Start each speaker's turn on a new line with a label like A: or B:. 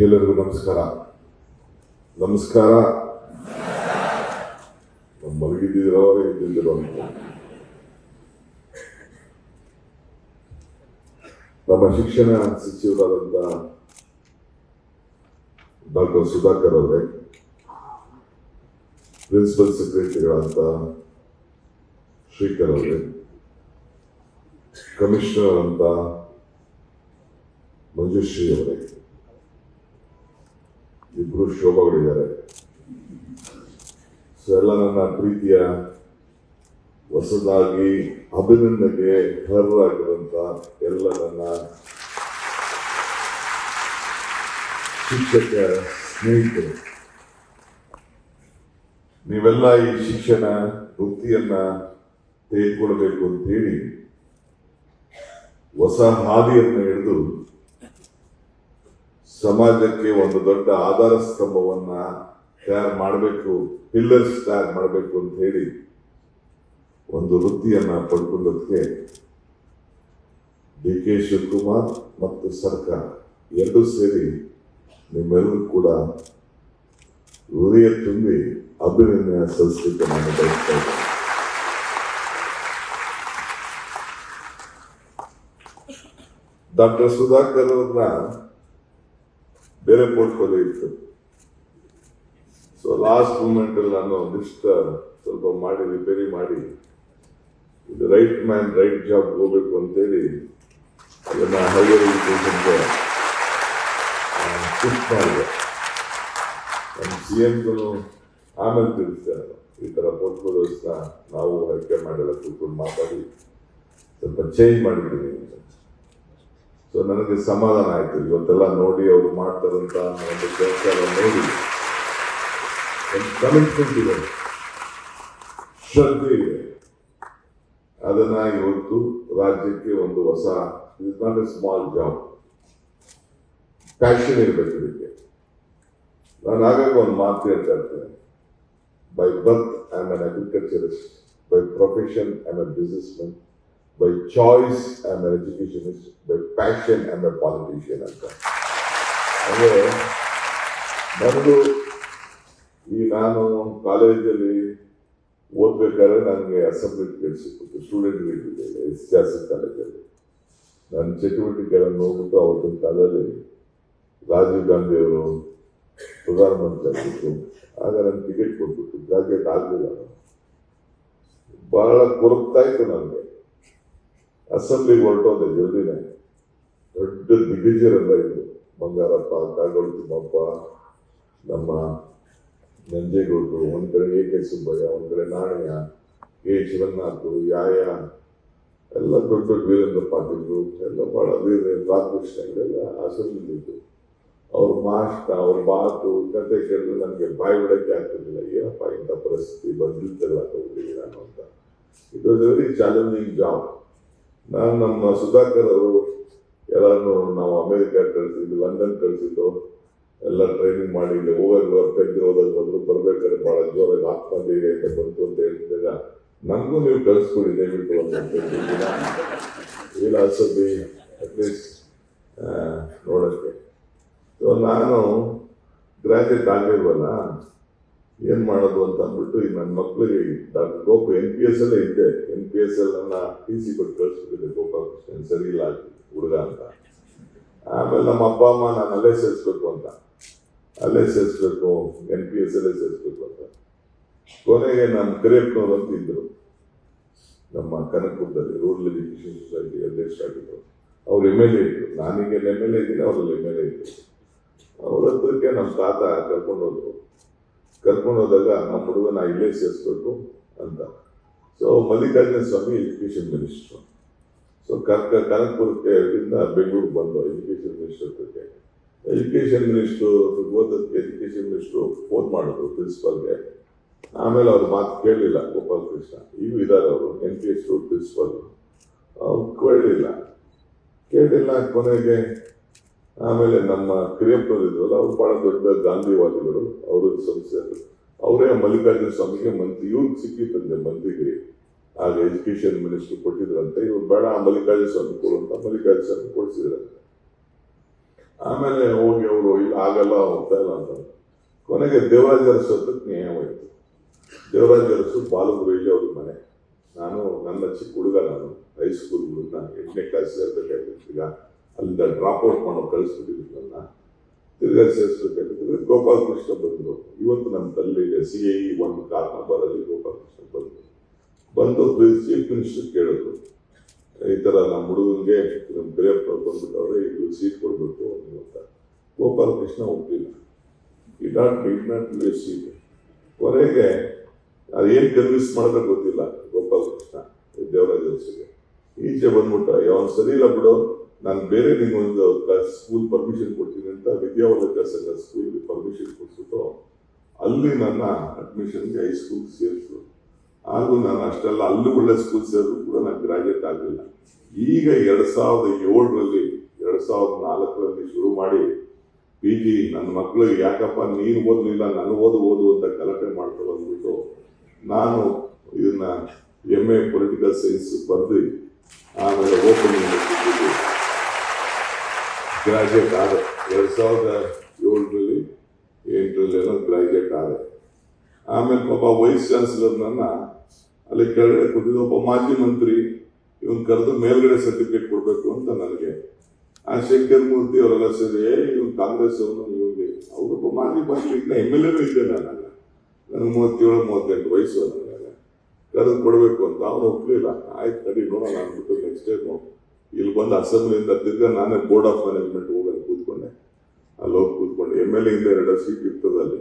A: ಎಲ್ಲರಿಗೂ ನಮಸ್ಕಾರ. ಮಲಗಿದ್ದಿರೋರೇ ಇದ್ದಿದ್ದಿರೋ ಅಂತ ನಮ್ಮ ಶಿಕ್ಷಣ ಸಚಿವರಾದಂಥ ಡಾಕ್ಟರ್ ಸುಧಾಕರ್ ಅವರೇ, ಪ್ರಿನ್ಸಿಪಲ್ ಸೆಕ್ರೆಟರಿಗಳಾದಂಥ ಶ್ರೀಕರ್ ಅವರೇ, ಕಮಿಷನರ್ ಅಂತ ಮಂಜುಶ್ರೀ ಅವರೇ, ಇಬ್ಬರು ಶೋಭಗಳಿದ್ದಾರೆ. ಸೊ ಎಲ್ಲ ನನ್ನ ಪ್ರೀತಿಯ ಹೊಸದಾಗಿ ಅಭಿನಂದನೆಗೆ ಅರ್ಹರಾಗಿರುವಂತ ಎಲ್ಲ ನನ್ನ ಶಿಕ್ಷಕ ಸ್ನೇಹಿತರು, ನೀವೆಲ್ಲ ಈ ಶಿಕ್ಷಣ ವೃತ್ತಿಯನ್ನ ತೆಗೆದುಕೊಳ್ಬೇಕು ಅಂತೇಳಿ ಹೊಸ ಹಾದಿಯನ್ನು ಹಿಡಿದು ಸಮಾಜಕ್ಕೆ ಒಂದು ದೊಡ್ಡ ಆಧಾರ ಸ್ತಂಭವನ್ನ ತಯಾರು ಮಾಡಬೇಕು, ಪಿಲ್ಲರ್ಸ್ ತಯಾರು ಮಾಡಬೇಕು ಅಂತ ಹೇಳಿ ಒಂದು ವೃತ್ತಿಯನ್ನ ಪಡ್ಕೊಂಡದಕ್ಕೆ ಡಿ ಕೆ ಶಿವಕುಮಾರ್ ಮತ್ತು ಸರ್ಕಾರ ಎರಡೂ ಸೇರಿ ನಿಮ್ಮೆಲ್ಲರೂ ಕೂಡ ಹೃದಯ ತುಂಬಿ ಅಭಿನಂದನೆ ಸಲ್ಲಿಸಲಿಕ್ಕೆ ನಾನು ಬಯಸ್ತಾ ಇದ್ದೇನೆ. ಡಾಕ್ಟರ್ ಸುಧಾಕರ್ ಅವ್ರನ್ನ ಬೇರೆ ಪೋರ್ಟ್ಫೋಲಿಯೋ ಇತ್ತು. ಸೊ ಲಾಸ್ಟ್ ಮೂಮೆಂಟ್ ಅಲ್ಲಿ ನಾನು ಲಿಸ್ಟ್ ಸ್ವಲ್ಪ ಮಾಡಿ ರಿಪೇರಿ ಮಾಡಿ ಇದು ರೈಟ್ ಮ್ಯಾನ್ ರೈಟ್ ಜಾಬ್ ಹೋಗ್ಬೇಕು ಅಂತೇಳಿ ಅದನ್ನ ಹೈಯರ್ ಎಜುಕೇಷನ್ಗೆ ಶಿಫ್ಟ್ ಮಾಡಿದೆ. ನಮ್ಮ CMಗೂ ಆಮೇಲೆ ತಿಳಿಸ್ತಾರೆ, ಈ ಥರ ಪೋರ್ಟ್ಫೋಲಿಯೋಸ್ನ ನಾವು ಆಯ್ಕೆ ಮಾಡಿಲ್ಲ, ಕೂತ್ಕೊಂಡು ಮಾತಾಡಿ ಸ್ವಲ್ಪ ಚೇಂಜ್ ಮಾಡಿದ್ದೀವಿ. ಸೊ ನನಗೆ ಸಮಾಧಾನ ಆಯ್ತು. ಇವತ್ತೆಲ್ಲ ನೋಡಿ ಅವರು ಮಾಡ್ತಾರಂತ ಒಂದು ಕೆಲಸ ನೋಡಿ ಕಮಿಟ್ಮೆಂಟ್ ಇದೆ, ಶ್ರದ್ಧೆ ಇದೆ. ಅದನ್ನ ಇವತ್ತು ರಾಜ್ಯಕ್ಕೆ ಒಂದು ಹೊಸ, is not A small job, passion ಇರಬೇಕು ಇದಕ್ಕೆ. ನಾನು ಆಗಾಗ ಒಂದು ಮಾತು ಹೇಳ್ತಾ ಇರ್ತೇನೆ, by birth I am an agriculturist, by profession I am A business man, by choice I am an educationist, by passion I am a politician ಅಂತ. ಅಂದರೆ ನನಗೂ ನಾನು ಕಾಲೇಜಲ್ಲಿ ಓದ್ಬೇಕಾದ್ರೆ ನನಗೆ ಅಸೆಂಬ್ಲಿ ಕೇಳಿಸಿತ್ತು, ಸ್ಟೂಡೆಂಟ್ ಲೀಡರ್ SCRC ಕಾಲೇಜಲ್ಲಿ ನನ್ನ ಚಟುವಟಿಕೆಗಳನ್ನು ನೋಡ್ಬಿಟ್ಟು ಅವತ್ತಿನ ಕಾಲದಲ್ಲಿ ರಾಜೀವ್ ಗಾಂಧಿ ಅವರು ಪ್ರಧಾನಮಂತ್ರಿ ಆಗಿತ್ತು. ಆಗ ನನಗೆ ಟಿಕೆಟ್ ಕೊಟ್ಬಿಟ್ಟು ಗ್ರಾಜುಯೇಟ್ ಆಗಲಿಲ್ಲ. ಬಹಳ ಕೊರಗ್ತಾ ಇತ್ತು ನನಗೆ. ಅಸೆಂಬ್ಲಿಗೆ ಹೊರಟೋದೆ ಜಲ್ದಿನೇ. ದೊಡ್ಡ ದಿಗ್ಗಜರೆಲ್ಲ ಇದ್ರು, ಬಂಗಾರಪ್ಪ, ಕಾಗೋಡು ತಿಮ್ಮಪ್ಪ, ನಮ್ಮ ನಂಜೇಗೌಡರು, ಒಂದ್ ಕಡೆ AK ಸುಬ್ಬಯ್ಯ, ಒಂದ್ ಕಡೆ ನಾಣಯ್ಯ, K ಶಿವನಾಥ್, ಯಾಯ, ಎಲ್ಲ ದೊಡ್ಡ ದೊಡ್ಡ ವೀರೇಂದ್ರ ಪಾಟೀಲ್ರು, ಎಲ್ಲ ಬಹಳ ರಾಮಕೃಷ್ಣ ಇವರೆಲ್ಲ ಅಸೆಂಬ್ಲಿ ಇದ್ರು. ಅವ್ರ ಅವ್ರ ಮಾತು ಕತೆ ಕೇಳಿದ್ರೆ ನನಗೆ ಬಾಯಿ ಬಿಡಕ್ಕೆ ಆಗ್ತಿರ್ಲಿಲ್ಲ. ಏನಪ್ಪ ಇಂಥ ಪರಿಸ್ಥಿತಿ ಬಂದಿದ್ದೆಲ್ಲ ತಗೊಂಡಿದ್ದೀನಿ ನಾನು ಅಂತ. It was very challenging job. ನಾನು ನಮ್ಮ ಸುಧಾಕರ್ ಅವರು ಎಲ್ಲರನ್ನು ನಾವು ಅಮೆರಿಕ ಕಳಿಸಿದ್ದು, ಲಂಡನ್ ಕಳಿಸಿದ್ದು, ಎಲ್ಲ ಟ್ರೈನಿಂಗ್ ಮಾಡಿ ಇಲ್ಲಿ ಹೋದಾಗ ಬಂದ್ರು, ಬರ್ಬೇಕಾದ್ರೆ ಬಹಳ ಜೋರಾಗಿ ಆತ್ಮಧೈರ್ಯ ಅಂತ ಬಂತು ಅಂತ ಹೇಳಿದಾಗ ನಮಗೂ ನೀವು ಕಳಿಸ್ಕೊಡಿ ದಯವಿಟ್ಟು ವಿಲಾಸದಿ ಅಟ್ಲೀಸ್ಟ್ ನೋಡಕ್ಕೆ. ಸೊ ನಾನು ಗ್ರಾಜುಯೇಟ್ ಆಗಿಲ್ವಲ್ಲ, ಏನ್ ಮಾಡೋದು ಅಂತ ಅಂದ್ಬಿಟ್ಟು ಈಗ ನನ್ನ ಮಕ್ಕಳಿಗೆ ಡಾಕ್ಟರ್ ಗೋಪು NPS ಅಲ್ಲೇ ಇದ್ದೆ. NPS ನನ್ನ TC ಕೊಟ್ಟು ಕಳಿಸ್ಬಿಟ್ಟಿದ್ದೆ, ಗೋಪಾಲಕೃಷ್ಣ ಸರಿ ಇಲ್ಲ ಹುಡುಗ ಅಂತ. ಆಮೇಲೆ ನಮ್ಮ ಅಪ್ಪ ಅಮ್ಮ ನಾನು ಅಲ್ಲೇ ಸೇರಿಸ್ಬೇಕು ಅಂತ, ಅಲ್ಲೇ ಸೇರಿಸ್ಬೇಕು, NPS ಅಲ್ಲೇ ಸೇರಿಸ್ಬೇಕು ಅಂತ. ಕೊನೆಗೆ ನಮ್ಮ ಕರಿಯಪ್ಪನವ್ರು ಅಂತ ಇದ್ರು, ನಮ್ಮ ಕನಕಪುರದಲ್ಲಿ ರೂರಲ್ ಎಜುಕೇಶನ್ ಸೊಸೈಟಿ ಅಧ್ಯಕ್ಷರಾಗಿದ್ರು. ಅವ್ರು MLA ಇದ್ರು, ನಾನೀಗ MLA ಇದ್ದೀನಿ, ಅವರಲ್ಲಿ MLA ಇದ್ರು. ಅವ್ರ ಹತ್ರಕ್ಕೆ ನಮ್ಮ ತಾತ ಕರ್ಕೊಂಡೋದಾಗ ನಮ್ಮ ಹುಡುಗನ ಇಲ್ಲೇ ಸೇರಿಸ್ಬೇಕು ಅಂತ. ಸೊ ಮಲ್ಲಿಕಾರ್ಜುನ ಸ್ವಾಮಿ ಎಜುಕೇಶನ್ ಮಿನಿಸ್ಟ್ರು. ಸೊ ಕನಕಪುರಕ್ಕೆ ಬೆಂಗಳೂರು ಬಂದು ಎಜುಕೇಶನ್ ಮಿನಿಸ್ಟರ್ಗೆ, ಎಜುಕೇಶನ್ ಮಿನಿಸ್ಟ್ರು ಓದೋದಕ್ಕೆ ಎಜುಕೇಶನ್ ಮಿನಿಸ್ಟ್ರು ಫೋನ್ ಮಾಡಿದ್ರು ಪ್ರಿನ್ಸಿಪಾಲ್ಗೆ. ಆಮೇಲೆ ಅವ್ರ ಮಾತು ಕೇಳಲಿಲ್ಲ ಗೋಪಾಲಕೃಷ್ಣ, ಈಗ ಇದ್ದಾರೆ ಅವರು NPS ಪ್ರಿನ್ಸಿಪಾಲ್. ಅವ್ರು ಕೇಳಲಿಲ್ಲ. ಕೊನೆಗೆ ಆಮೇಲೆ ನಮ್ಮ ಕಿರಿಯಪ್ಪನವರು ಇದ್ರಲ್ಲ, ಅವ್ರು ಬಹಳ ದೊಡ್ಡ ಗಾಂಧಿವಾದಿಗಳು, ಅವರು ಸಂಸ್ಥೆ, ಅವರೇ ಮಲ್ಲಿಕಾರ್ಜುನ ಸ್ವಾಮಿಗೆ ಮಂತ್ರಿ, ಇವ್ರಿಗೆ ಸಿಕ್ಕಿತ್ತಂತೆ ಮಂತ್ರಿಗೆ. ಆಗ ಎಜುಕೇಶನ್ ಮಿನಿಸ್ಟರ್ ಕೊಟ್ಟಿದ್ರಂತೆ, ಇವ್ರು ಬೇಡ ಮಲ್ಲಿಕಾರ್ಜುನ ಸ್ವಾಮಿ ಕೊಡುವಂತ ಮಲ್ಲಿಕಾರ್ಜುನ ಸ್ವಾಮಿ ಕೊಡಿಸಿದ್ರಂತೆ. ಆಮೇಲೆ ಹೋಗಿ ಅವರು ಇಲ್ಲ ಆಗಲ್ಲ ಹೋಗ್ತಾ ಇಲ್ಲ ಅಂತ ಕೊನೆಗೆ ದೇವರಾಜ ಅರಸು ಹತ್ರಕ್ಕೆ ನ್ಯಾಯವಾಯಿತು. ದೇವರಾಜ ಅರಸು ಬಾಲಗುರು ಇಲ್ಲಿ ಅವ್ರ ಮನೆ. ನಾನು ನನ್ನ ಚಿಕ್ಕ ಹುಡುಗ, ನಾನು ಹೈಸ್ಕೂಲ್ ಹುಡುಗ, 8ನೇ ಕ್ಲಾಸ್ ಸೇರ್ಬೇಕಾಗಿತ್ತು. ಈಗ ಅಲ್ಲಿಂದ ಡ್ರಾಪ್ ಔಟ್ ಮಾಡೋ ಕಳಿಸ್ಬಿಟ್ಟಿದ್ರು ನನ್ನ, ತಿರ್ಗಾ ಸೇರಿಸ್ಬೇಕಾಗಿತ್ತು. ಗೋಪಾಲ್ ಕೃಷ್ಣ ಬಂದರು. ಇವತ್ತು ನನ್ನ ತಲೆ ಇದೆ, CIE 1 ಕಾರ್ ನಂಬರಲ್ಲಿ ಗೋಪಾಲ್ ಕೃಷ್ಣ ಬಂದು ಚೀಫ್ ಮಿನಿಸ್ಟರ್ ಕೇಳಿದ್ರು, ಈ ಥರ ನಮ್ಮ ಹುಡುಗನಿಗೆ ನಮ್ಮ ಬೇರೆಯವ್ರು ಬಂದ್ಬಿಟ್ಟವ್ರೆ, ಇದು ಸೀಟ್ ಕೊಡಬೇಕು ಅಂತ. ಗೋಪಾಲ್ ಕೃಷ್ಣ ಒಪ್ಪಲಿಲ್ಲ. ಈ ನಾಟ್ ಸೀಟ್. ಕೊನೆಗೆ ಅದೇನು ಕನ್ವಿನ್ಸ್ ಮಾಡೋದ್ರೆ ಗೊತ್ತಿಲ್ಲ ಗೋಪಾಲ್ ಕೃಷ್ಣ ದೇವರಾಜ ಅರಸಿಗೆ. ಈಚೆ ಬಂದ್ಬಿಟ್ಟ, ಅವನು ಸರಿ ಇಲ್ಲ ಬಿಡು, ನಾನು ಬೇರೆ ನಿಮ್ಗೊಂದು ಸ್ಕೂಲ್ ಪರ್ಮಿಷನ್ ಕೊಡ್ತೀನಿ ಅಂತ ವಿದ್ಯಾವರ್ಧಕ ಸಂಘ ಸ್ಕೂಲ್ಗೆ ಪರ್ಮಿಷನ್ ಕೊಡ್ಬಿಟ್ಟು ಅಲ್ಲಿ ನನ್ನ ಅಡ್ಮಿಷನ್ಗೆ ಹೈಸ್ಕೂಲ್ ಸೇರಿಸಿದ್ರು. ಹಾಗೂ ನಾನು ಅಷ್ಟೆಲ್ಲ ಅಲ್ಲೂ ಒಳ್ಳೆ ಸ್ಕೂಲ್ ಸೇರಿದ್ರು ಕೂಡ ನಾನು ಗ್ರಾಜುಯೇಟ್ ಆಗಲಿಲ್ಲ. ಈಗ 2007ರಲ್ಲಿ 2004ರಲ್ಲಿ ಶುರು ಮಾಡಿ PG ನನ್ನ ಮಕ್ಕಳಿಗೆ ಯಾಕಪ್ಪ ನೀನು ಓದಲಿಲ್ಲ, ನಾನು ಓದು ಅಂತ ಗಲಾಟೆ ಮಾಡ್ತಾ ಬಂದ್ಬಿಟ್ಟು ನಾನು ಇದನ್ನ MA ಪೊಲಿಟಿಕಲ್ ಸೈನ್ಸ್ ಬರೆದು ಆಮೇಲೆ ಓಪನ್ ಯೂನಿವರ್ಸಿಟಿಗೆ ಗ್ರಾಜುಯೇಟ್ ಆದೆ. 2007ರಲ್ಲಿ 8ರಲ್ಲೇನೋ ಗ್ರಾಜುಯೇಟ್ ಆದೆ. ಆಮೇಲೆ ಪಾಪ ವೈಸ್ ಚಾನ್ಸಲರ್ ನನ್ನ ಅಲ್ಲಿ ಕೆಳಗಡೆ ಕೂತಿದ್ದ ಒಬ್ಬ ಮಾಜಿ ಮಂತ್ರಿ, ಇವನ್ ಕರೆದು ಮೇಲ್ಗಡೆ ಸರ್ಟಿಫಿಕೇಟ್ ಕೊಡಬೇಕು ಅಂತ ನನಗೆ. ಆ ಶಂಕರ್ ಮೂರ್ತಿ ಅವರೆಲ್ಲ ಸೇರಿ ಇವನು ಕಾಂಗ್ರೆಸ್ ಅವನು, ಇವನಿಗೆ ಅವರೊಬ್ಬ ಮಾಜಿ ಮಂತ್ರಿ, ಇನ್ನ MLA ಇದ್ದೆ ನಾನು, ನನಗೆ 37-38 ವಯಸ್ಸು. ನನಗೆ ಕರೆದು ಕೊಡಬೇಕು ಅಂತ ಅವನು ಒಪ್ಪಲಿಲ್ಲ. ಆಯ್ತು ನಡಿ ನೋಡೋಣ ಅಂದ್ಬಿಟ್ಟು ನೆಕ್ಸ್ಟ್ ಟೈಮು ಇಲ್ಲಿ ಬಂದು ಅಸೆಂಬ್ಲಿಯಿಂದ ತಿರ್ಗಾ ನಾನೇ ಬೋರ್ಡ್ ಆಫ್ ಮ್ಯಾನೇಜ್ಮೆಂಟ್ ಹೋಗೋದು ಕೂತ್ಕೊಂಡೆ. ಅಲ್ಲಿ ಹೋಗಿ ಕೂತ್ಕೊಂಡೆ. MLA ಇಂದ 2 ಸೀಟ್ ಇರ್ತದೆ ಅಲ್ಲಿ.